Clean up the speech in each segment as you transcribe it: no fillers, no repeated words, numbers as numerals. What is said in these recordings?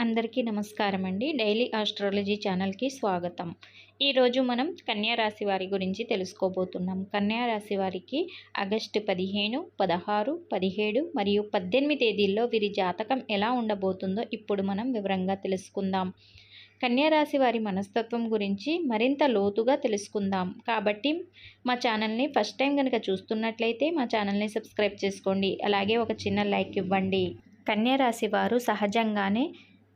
అందరికీ నమస్కారం అండి. డైలీ ఆస్ట్రాలజీ ఛానల్కి స్వాగతం. ఈరోజు మనం కన్యా రాశి వారి గురించి తెలుసుకోబోతున్నాం. కన్యా రాశి వారికి ఆగస్టు 15, 16, 17 మరియు 18 తేదీల్లో వీరి జాతకం ఎలా ఉండబోతుందో ఇప్పుడు మనం వివరంగా తెలుసుకుందాం. కన్యా రాశి వారి మనస్తత్వం గురించి మరింత లోతుగా తెలుసుకుందాం. కాబట్టి మా ఛానల్ని ఫస్ట్ టైం కనుక చూస్తున్నట్లయితే మా ఛానల్ని సబ్స్క్రైబ్ చేసుకోండి. అలాగే ఒక చిన్న లైక్ ఇవ్వండి. కన్యా రాశి వారు సహజంగానే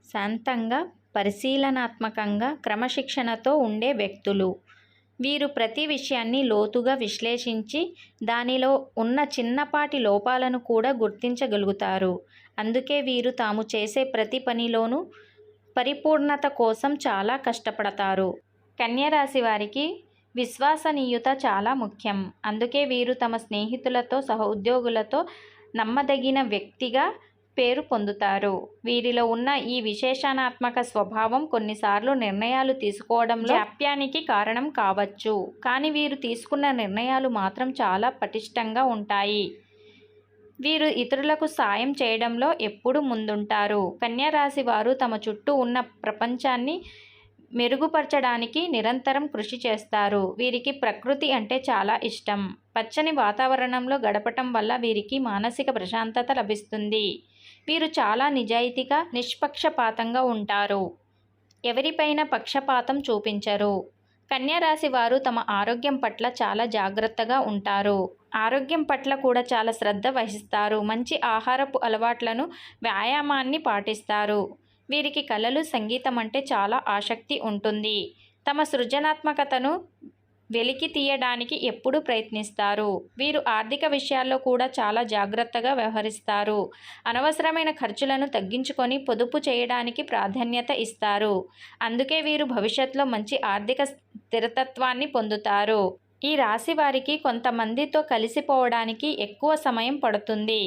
శాంతంగా, పరిశీలనాత్మకంగా, క్రమశిక్షణతో ఉండే వ్యక్తులు. వీరు ప్రతి విషయాన్ని లోతుగా విశ్లేషించి దానిలో ఉన్న చిన్నపాటి లోపాలను కూడా గుర్తించగలుగుతారు. అందుకే వీరు తాము చేసే ప్రతి పనిలోనూ పరిపూర్ణత కోసం చాలా కష్టపడతారు. కన్యా రాశి వారికి విశ్వసనీయత చాలా ముఖ్యం. అందుకే వీరు తమ స్నేహితులతో, సహోద్యోగులతో నమ్మదగిన వ్యక్తిగా పేరు పొందుతారు. వీరిలో ఉన్న ఈ విశేషణాత్మక స్వభావం కొన్నిసార్లు నిర్ణయాలు తీసుకోవడంలో జాప్యానికి కారణం కావచ్చు. కానీ వీరు తీసుకున్న నిర్ణయాలు మాత్రం చాలా పటిష్టంగా ఉంటాయి. వీరు ఇతరులకు సాయం చేయడంలో ఎప్పుడూ ముందుంటారు. కన్యా రాశి వారు తమ చుట్టూ ఉన్న ప్రపంచాన్ని మెరుగుపరచడానికి నిరంతరం కృషి చేస్తారు. వీరికి ప్రకృతి అంటే చాలా ఇష్టం. పచ్చని వాతావరణంలో గడపటం వల్ల వీరికి మానసిక ప్రశాంతత లభిస్తుంది. వీరు చాలా నిజాయితీగా, నిష్పక్షపాతంగా ఉంటారు. ఎవరిపైన పక్షపాతం చూపించరు. కన్యా రాశి వారు తమ ఆరోగ్యం పట్ల చాలా జాగ్రత్తగా ఉంటారు. ఆరోగ్యం పట్ల కూడా చాలా శ్రద్ధ వహిస్తారు. మంచి ఆహారపు అలవాట్లను, వ్యాయామాన్ని పాటిస్తారు. వీరికి కళలు, సంగీతం అంటే చాలా ఆసక్తి ఉంటుంది. తమ సృజనాత్మకతను వెలికి తీయడానికి ఎప్పుడూ ప్రయత్నిస్తారు. వీరు ఆర్థిక విషయాల్లో కూడా చాలా జాగ్రత్తగా వ్యవహరిస్తారు. అనవసరమైన ఖర్చులను తగ్గించుకొని పొదుపు చేయడానికి ప్రాధాన్యత ఇస్తారు. అందుకే వీరు భవిష్యత్తులో మంచి ఆర్థిక స్థిరత్వాన్ని పొందుతారు. ఈ రాశి వారికి కొంతమందితో కలిసిపోవడానికి ఎక్కువ సమయం పడుతుంది.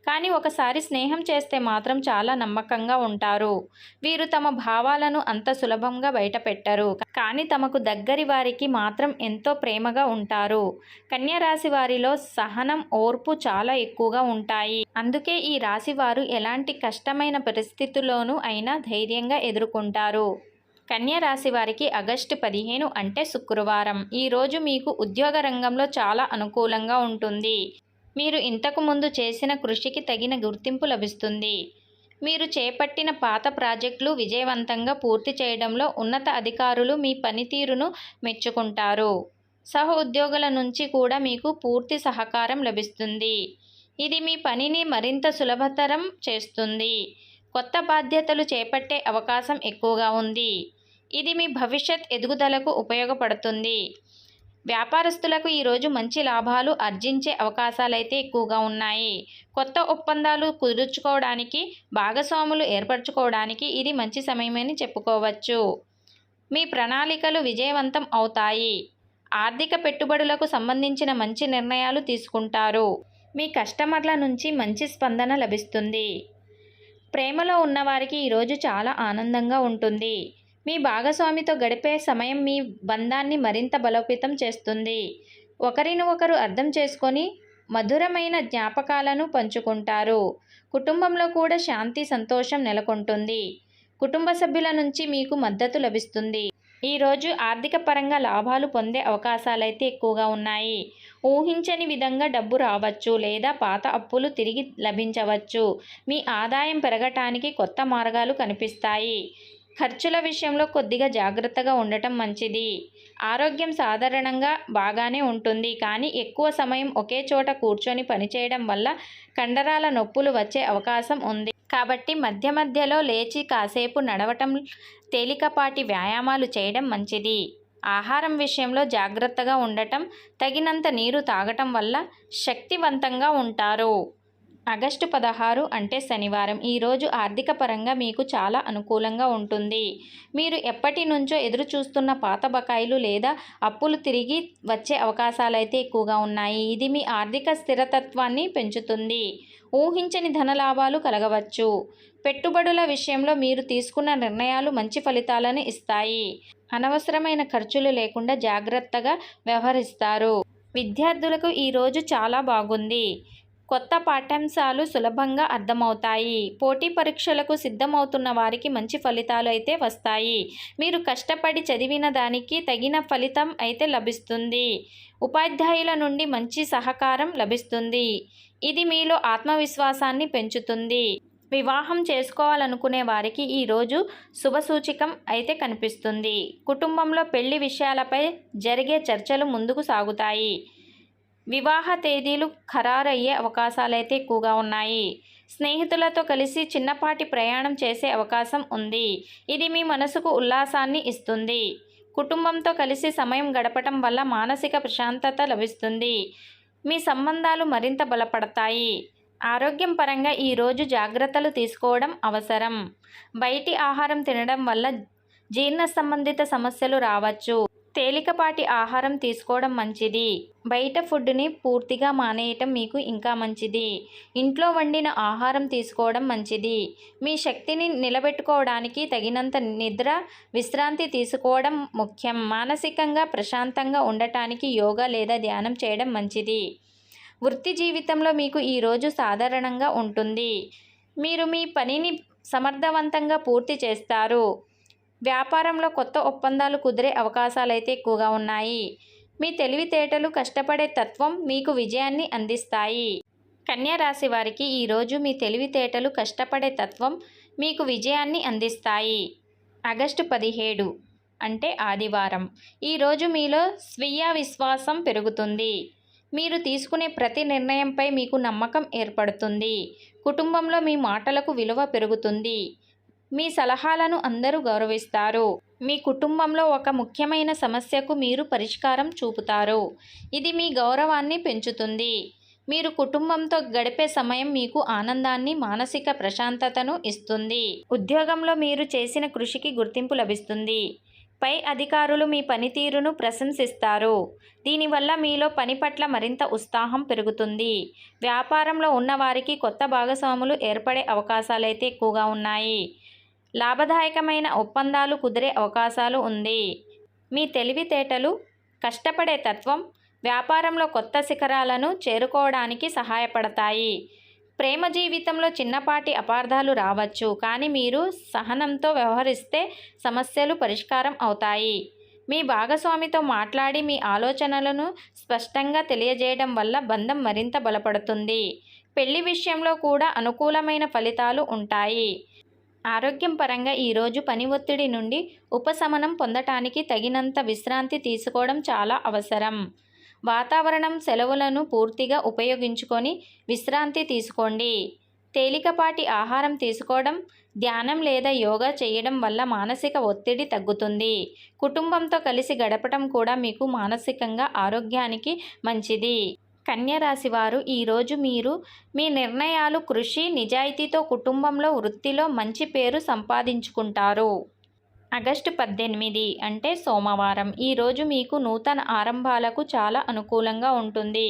కానీ ఒకసారి స్నేహం చేస్తే మాత్రం చాలా నమ్మకంగా ఉంటారు. వీరు తమ భావాలను అంత సులభంగా బయటపెట్టరు. కానీ తమకు దగ్గరి వారికి మాత్రం ఎంతో ప్రేమగా ఉంటారు. కన్యా రాశి వారిలో సహనం, ఓర్పు చాలా ఎక్కువగా ఉంటాయి. అందుకే ఈ రాశి వారు ఎలాంటి కష్టమైన పరిస్థితుల్లోనూ అయినా ధైర్యంగా ఎదుర్కొంటారు. కన్యా రాశి వారికి ఆగస్టు 15 అంటే శుక్రవారం. ఈరోజు మీకు ఉద్యోగ రంగంలో చాలా అనుకూలంగా ఉంటుంది. మీరు ఇంతకు ముందు చేసిన కృషికి తగిన గుర్తింపు లభిస్తుంది. మీరు చేపట్టిన పాత ప్రాజెక్టులు విజయవంతంగా పూర్తి చేయడంలో ఉన్నత అధికారులు మీ పనితీరును మెచ్చుకుంటారు. సహ ఉద్యోగుల నుంచి కూడా మీకు పూర్తి సహకారం లభిస్తుంది. ఇది మీ పనిని మరింత సులభతరం చేస్తుంది. కొత్త బాధ్యతలు చేపట్టే అవకాశం ఎక్కువగా ఉంది. ఇది మీ భవిష్యత్ ఎదుగుదలకు ఉపయోగపడుతుంది. వ్యాపారస్తులకు ఈరోజు మంచి లాభాలు ఆర్జించే అవకాశాలైతే ఎక్కువగా ఉన్నాయి. కొత్త ఒప్పందాలు కుదుర్చుకోవడానికి, భాగస్వాములు ఏర్పరచుకోవడానికి ఇది మంచి సమయమని చెప్పుకోవచ్చు. మీ ప్రణాళికలు విజయవంతం అవుతాయి. ఆర్థిక పెట్టుబడులకు సంబంధించిన మంచి నిర్ణయాలు తీసుకుంటారు. మీ కస్టమర్ల నుంచి మంచి స్పందన లభిస్తుంది. ప్రేమలో ఉన్నవారికి ఈరోజు చాలా ఆనందంగా ఉంటుంది. మీ భాగస్వామితో గడిపే సమయం మీ బంధాన్ని మరింత బలోపేతం చేస్తుంది. ఒకరిని ఒకరు అర్థం చేసుకొని మధురమైన జ్ఞాపకాలను పంచుకుంటారు. కుటుంబంలో కూడా శాంతి, సంతోషం నెలకొంటుంది. కుటుంబ సభ్యుల నుంచి మీకు మద్దతు లభిస్తుంది. ఈరోజు ఆర్థిక పరంగా లాభాలు పొందే అవకాశాలైతే ఎక్కువగా ఉన్నాయి. ఊహించని విధంగా డబ్బు రావచ్చు లేదా పాత అప్పులు తిరిగి లభించవచ్చు. మీ ఆదాయం పెరగటానికి కొత్త మార్గాలు కనిపిస్తాయి. ఖర్చుల విషయంలో కొద్దిగా జాగ్రత్తగా ఉండటం మంచిది. ఆరోగ్యం సాధారణంగా బాగానే ఉంటుంది. కానీ ఎక్కువ సమయం ఒకే చోట కూర్చొని పనిచేయడం వల్ల కండరాల నొప్పులు వచ్చే అవకాశం ఉంది. కాబట్టి మధ్య మధ్యలో లేచి కాసేపు నడవటం, తేలికపాటి వ్యాయామాలు చేయడం మంచిది. ఆహారం విషయంలో జాగ్రత్తగా ఉండటం, తగినంత నీరు తాగటం వల్ల శక్తివంతంగా ఉంటారు. ఆగస్టు 16 అంటే శనివారం. ఈరోజు ఆర్థిక పరంగా మీకు చాలా అనుకూలంగా ఉంటుంది. మీరు ఎప్పటి నుంచో ఎదురు చూస్తున్న పాత బకాయిలు లేదా అప్పులు తిరిగి వచ్చే అవకాశాలైతే ఎక్కువగా ఉన్నాయి. ఇది మీ ఆర్థిక స్థిరత్వాన్ని పెంచుతుంది. ఊహించని ధనలాభాలు కలగవచ్చు. పెట్టుబడుల విషయంలో మీరు తీసుకున్న నిర్ణయాలు మంచి ఫలితాలను ఇస్తాయి. అనవసరమైన ఖర్చులు లేకుండా జాగ్రత్తగా వ్యవహరిస్తారు. విద్యార్థులకు ఈరోజు చాలా బాగుంది. కొత్త పాఠ్యాంశాలు సులభంగా అర్థమవుతాయి. పోటీ పరీక్షలకు సిద్ధమవుతున్న వారికి మంచి ఫలితాలు అయితే వస్తాయి. మీరు కష్టపడి చదివిన దానికి తగిన ఫలితం అయితే లభిస్తుంది. ఉపాధ్యాయుల నుండి మంచి సహకారం లభిస్తుంది. ఇది మీలో ఆత్మవిశ్వాసాన్ని పెంచుతుంది. వివాహం చేసుకోవాలనుకునే వారికి ఈరోజు శుభసూచకం అయితే కనిపిస్తుంది. కుటుంబంలో పెళ్లి విషయాలపై జరిగే చర్చలు ముందుకు సాగుతాయి. వివాహ తేదీలు ఖరారయ్యే అవకాశాలైతే ఎక్కువగా ఉన్నాయి. స్నేహితులతో కలిసి చిన్నపాటి ప్రయాణం చేసే అవకాశం ఉంది. ఇది మీ మనసుకు ఉల్లాసాన్ని ఇస్తుంది. కుటుంబంతో కలిసి సమయం గడపటం వల్ల మానసిక ప్రశాంతత లభిస్తుంది. మీ సంబంధాలు మరింత బలపడతాయి. ఆరోగ్యం పరంగా ఈరోజు జాగ్రత్తలు తీసుకోవడం అవసరం. బయటి ఆహారం తినడం వల్ల జీర్ణ సంబంధిత సమస్యలు రావచ్చు. తేలికపాటి ఆహారం తీసుకోవడం మంచిది. బయట ఫుడ్ని పూర్తిగా మానేయటం మీకు ఇంకా మంచిది. ఇంట్లో వండిన ఆహారం తీసుకోవడం మంచిది. మీ శక్తిని నిలబెట్టుకోవడానికి తగినంత నిద్ర, విశ్రాంతి తీసుకోవడం ముఖ్యం. మానసికంగా ప్రశాంతంగా ఉండటానికి యోగా లేదా ధ్యానం చేయడం మంచిది. వృత్తి జీవితంలో మీకు ఈరోజు సాధారణంగా ఉంటుంది. మీరు మీ పనిని సమర్థవంతంగా పూర్తి చేస్తారు. వ్యాపారంలో కొత్త ఒప్పందాలు కుదిరే అవకాశాలైతే ఎక్కువగా ఉన్నాయి. మీ తెలివితేటలు, కష్టపడే తత్వం మీకు విజయాన్ని అందిస్తాయి. కన్యా రాశి వారికి ఈరోజు మీ తెలివితేటలు, కష్టపడే తత్వం మీకు విజయాన్ని అందిస్తాయి. ఆగస్టు 17 అంటే ఆదివారం. ఈరోజు మీలో స్వీయ విశ్వాసం పెరుగుతుంది. మీరు తీసుకునే ప్రతి నిర్ణయంపై మీకు నమ్మకం ఏర్పడుతుంది. కుటుంబంలో మీ మాటలకు విలువ పెరుగుతుంది. మీ సలహాలను అందరూ గౌరవిస్తారు. మీ కుటుంబంలో ఒక ముఖ్యమైన సమస్యకు మీరు పరిష్కారం చూపుతారు. ఇది మీ గౌరవాన్ని పెంచుతుంది. మీరు కుటుంబంతో గడిపే సమయం మీకు ఆనందాన్ని, మానసిక ప్రశాంతతను ఇస్తుంది. ఉద్యోగంలో మీరు చేసిన కృషికి గుర్తింపు లభిస్తుంది. పై అధికారులు మీ పనితీరును ప్రశంసిస్తారు. దీనివల్ల మీలో పని పట్ల మరింత ఉత్సాహం పెరుగుతుంది. వ్యాపారంలో ఉన్నవారికి కొత్త భాగస్వాములు ఏర్పడే అవకాశాలైతే ఎక్కువగా ఉన్నాయి. లాభదాయకమైన ఒప్పందాలు కుదిరే అవకాశాలు ఉంది. మీ తెలివితేటలు, కష్టపడే తత్వం వ్యాపారంలో కొత్త శిఖరాలను చేరుకోవడానికి సహాయపడతాయి. ప్రేమ జీవితంలో చిన్నపాటి అపార్థాలు రావచ్చు, కానీ మీరు సహనంతో వ్యవహరిస్తే సమస్యలు పరిష్కారం అవుతాయి. మీ భాగస్వామితో మాట్లాడి మీ ఆలోచనలను స్పష్టంగా తెలియజేయడం వల్ల బంధం మరింత బలపడుతుంది. పెళ్లి విషయంలో కూడా అనుకూలమైన ఫలితాలు ఉంటాయి. ఆరోగ్యం పరంగా ఈరోజు పని ఒత్తిడి నుండి ఉపశమనం పొందటానికి తగినంత విశ్రాంతి తీసుకోవడం చాలా అవసరం. వాతావరణం సెలవులను పూర్తిగా ఉపయోగించుకొని విశ్రాంతి తీసుకోండి. తేలికపాటి ఆహారం తీసుకోవడం, ధ్యానం లేదా యోగా చేయడం వల్ల మానసిక ఒత్తిడి తగ్గుతుంది. కుటుంబంతో కలిసి గడపడం కూడా మీకు మానసికంగా ఆరోగ్యానికి మంచిది. కన్యా రాశి వారు ఈరోజు మీరు మీ నిర్ణయాలు, కృషి, నిజాయితీతో కుటుంబంలో, వృత్తిలో మంచి పేరు సంపాదించుకుంటారు. ఆగస్టు 18 అంటే సోమవారం. ఈరోజు మీకు నూతన ఆరంభాలకు చాలా అనుకూలంగా ఉంటుంది.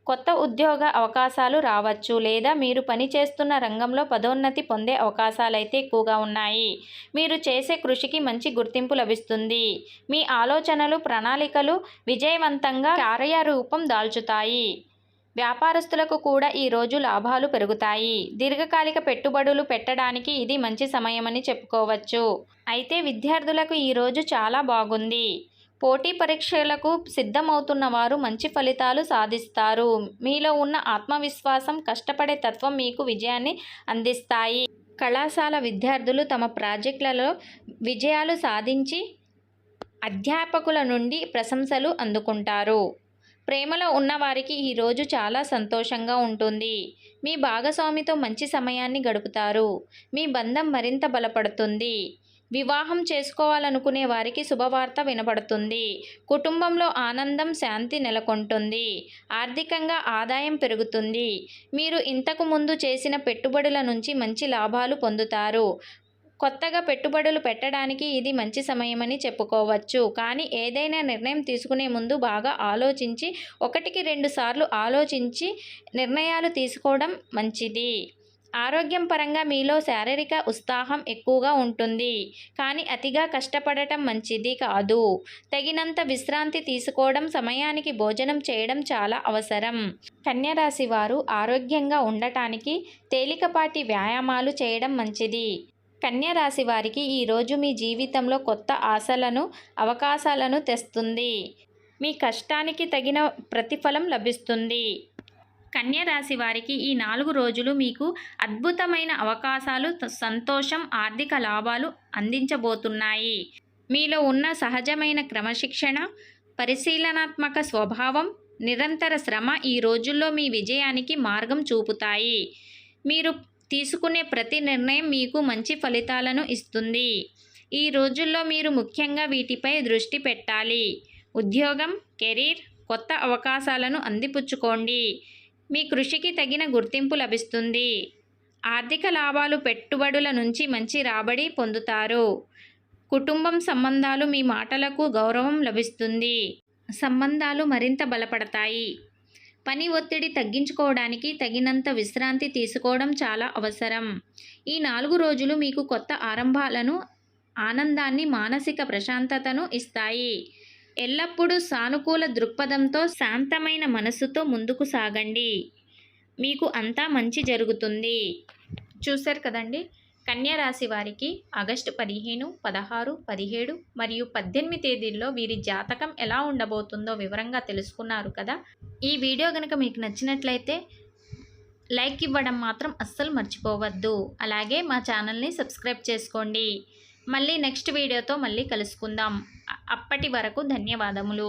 కొత్త ఉద్యోగ అవకాశాలు రావచ్చు లేదా మీరు పనిచేస్తున్న రంగంలో పదోన్నతి పొందే అవకాశాలైతే ఎక్కువగా ఉన్నాయి. మీరు చేసే కృషికి మంచి గుర్తింపు లభిస్తుంది. మీ ఆలోచనలు, ప్రణాళికలు విజయవంతంగా కార్యరూపం దాల్చుతాయి. వ్యాపారస్తులకు కూడా ఈరోజు లాభాలు పెరుగుతాయి. దీర్ఘకాలిక పెట్టుబడులు పెట్టడానికి ఇది మంచి సమయమని చెప్పుకోవచ్చు. అయితే విద్యార్థులకు ఈరోజు చాలా బాగుంది. పోటీ పరీక్షలకు సిద్ధమవుతున్న వారు మంచి ఫలితాలు సాధిస్తారు. మీలో ఉన్న ఆత్మవిశ్వాసం, కష్టపడే తత్వం మీకు విజయాన్ని అందిస్తాయి. కళాశాల విద్యార్థులు తమ ప్రాజెక్టులలో విజయాలు సాధించి అధ్యాపకుల నుండి ప్రశంసలు అందుకుంటారు. ప్రేమలో ఉన్నవారికి ఈరోజు చాలా సంతోషంగా ఉంటుంది. మీ భాగస్వామితో మంచి సమయాన్ని గడుపుతారు. మీ బంధం మరింత బలపడుతుంది. వివాహం చేసుకోవాలనుకునే వారికి శుభవార్త వినపడుతుంది. కుటుంబంలో ఆనందం, శాంతి నెలకొంటుంది. ఆర్థికంగా ఆదాయం పెరుగుతుంది. మీరు ఇంతకు ముందు చేసిన పెట్టుబడుల నుంచి మంచి లాభాలు పొందుతారు. కొత్తగా పెట్టుబడులు పెట్టడానికి ఇది మంచి సమయమని చెప్పుకోవచ్చు. కానీ ఏదైనా నిర్ణయం తీసుకునే ముందు బాగా ఆలోచించి, 1కి 2 సార్లు ఆలోచించి నిర్ణయాలు తీసుకోవడం మంచిది. ఆరోగ్యం పరంగా మీలో శారీరక ఉత్సాహం ఎక్కువగా ఉంటుంది, కానీ అతిగా కష్టపడటం మంచిది కాదు. తగినంత విశ్రాంతి తీసుకోవడం, సమయానికి భోజనం చేయడం చాలా అవసరం. కన్య రాశి వారు ఆరోగ్యంగా ఉండటానికి తేలికపాటి వ్యాయామాలు చేయడం మంచిది. కన్య రాశి వారికి ఈరోజు మీ జీవితంలో కొత్త ఆశలను, అవకాశాలను తెస్తుంది. మీ కష్టానికి తగిన ప్రతిఫలం లభిస్తుంది. కన్య రాశి వారికి ఈ 4 రోజులు మీకు అద్భుతమైన అవకాశాలు, సంతోషం, ఆర్థిక లాభాలు అందించబోతున్నాయి. మీలో ఉన్న సహజమైన క్రమశిక్షణ, పరిశీలనాత్మక స్వభావం, నిరంతర శ్రమ ఈ రోజుల్లో మీ విజయానికి మార్గం చూపుతాయి. మీరు తీసుకునే ప్రతి నిర్ణయం మీకు మంచి ఫలితాలను ఇస్తుంది. ఈ రోజుల్లో మీరు ముఖ్యంగా వీటిపై దృష్టి పెట్టాలి. ఉద్యోగం, కెరీర్, కొత్త అవకాశాలను అందిపుచ్చుకోండి. మీ కృషికి తగిన గుర్తింపు లభిస్తుంది. ఆర్థిక లాభాలు, పెట్టుబడుల నుంచి మంచి రాబడి పొందుతారు. కుటుంబం సంబంధాలు, మీ మాటలకు గౌరవం లభిస్తుంది. సంబంధాలు మరింత బలపడతాయి. పని ఒత్తిడి తగ్గించుకోవడానికి తగినంత విశ్రాంతి తీసుకోవడం చాలా అవసరం. ఈ 4 రోజులు మీకు కొత్త ఆరంభాలను, ఆనందాన్ని, మానసిక ప్రశాంతతను ఇస్తాయి. ఎల్లప్పుడూ సానుకూల దృక్పథంతో, శాంతమైన మనస్సుతో ముందుకు సాగండి. మీకు అంతా మంచి జరుగుతుంది. చూశారు కదండి, కన్య రాశి వారికి ఆగస్టు 15, 16, 17 మరియు 18 తేదీల్లో వీరి జాతకం ఎలా ఉండబోతుందో వివరంగా తెలుసుకున్నారు కదా. ఈ వీడియో కనుక మీకు నచ్చినట్లయితే లైక్ ఇవ్వడం మాత్రం అస్సలు మర్చిపోవద్దు. అలాగే మా ఛానల్ని సబ్స్క్రైబ్ చేసుకోండి. మళ్ళీ నెక్స్ట్ వీడియోతో మళ్ళీ కలుసుకుందాం. అప్పటి వరకు ధన్యవాదములు.